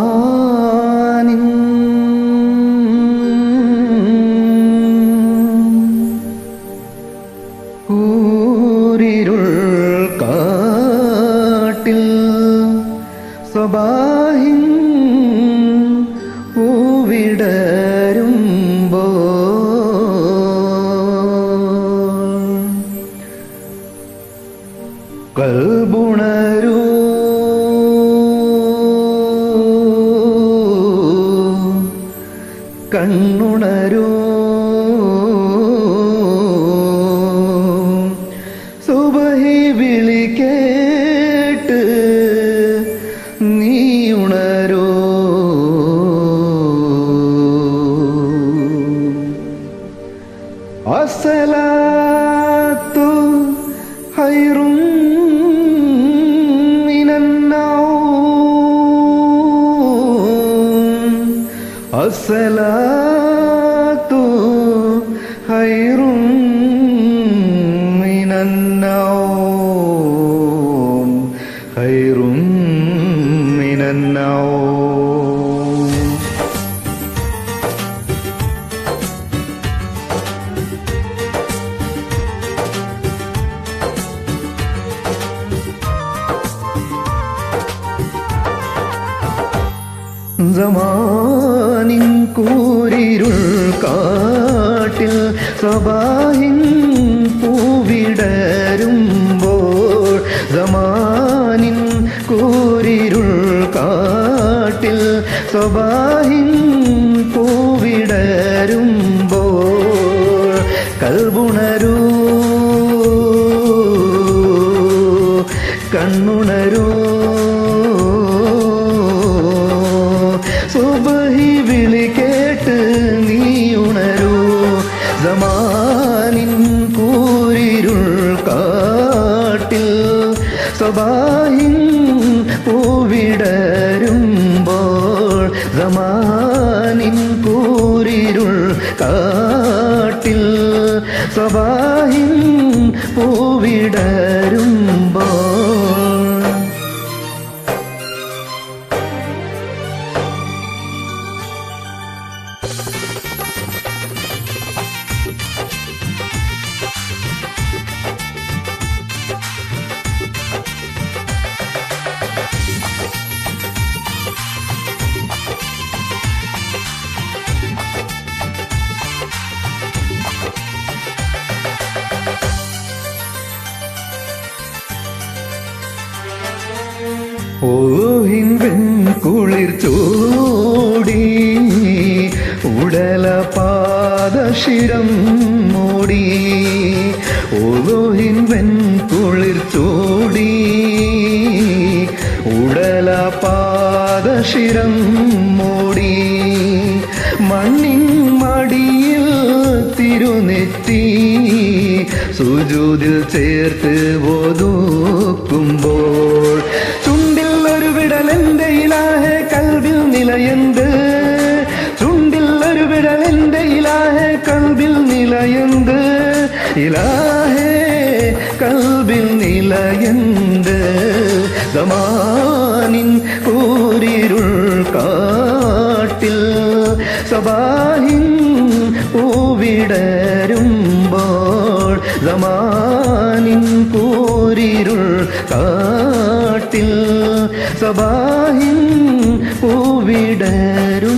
സമാനിൻ കൂരിരുൾ കാട്ടിൽ സ്വബാഹിൻ പൂവിടരുമ്പോ കൽബുണരൂ കണ്ണുണരൂ സുബഹി വിളി കേട്ട് നീ ഉണരൂ അസ്സലാത്തു ഖൈറും അസ്സലാത്തു ഖൈറും മിനന്നൗം ഖൈറും മിനന്നൗം. സമാനിൻ കൂരിരുൾ കാട്ടിൽ സ്വബാഹിൻ പൂവിടരുമ്പോൾ സമാനിൻ കൂരിരുൾ കാട്ടിൽ സ്വബാഹിൻ പൂവിടരുമ്പോൾ കൽബുണരൂ കണ്ണുണരൂ സുബഹി വിളി കേട്ട് നീ ഉണരൂ സമാനിൻ കൂരിരുൾ കാട്ടിൽ സ്വബാഹിൻ പൂവിടരുമ്പോൾ സമാനിൻ കൂരിരുൾ കാട്ടിൽ സ്വബാഹിൻ പൂവിടരുമ്പോൾ ഓഹിൻ വെൺകുളിർ ചൂടി ഉടല പാദശിരം മൂടി ഓഹിൻ വെൺകുളിർ ചൂടി ഉടല പാദശിരം മൂടി മണ്ണിൻ മടിയിൽ തിരുനെറ്റി സുജൂദിൽ ചേർത്ത് ഒതുക്കുമ്പോൾ ചുണ്ടിൽ ഒരു വിടലെന്റെ ഇലാഹെ കൽബിൽ നിലയുണ്ട് ചുണ്ടിൽ ഒരു വിടലെന്റെ ഇലാഹെ കൽബിൽ നിലയുണ്ട് ഇലാഹെ കൽബിൽ നിലയുണ്ട് സമാനിൻ കൂരിരുൾ കാട്ടിൽ സ്വബാഹിൻ പൂവിടരുമ്പോൾ സമാനിൻ കൂരിരുൾ കാട്ടിൽ സ്വബാഹിൻ പൂവിടരും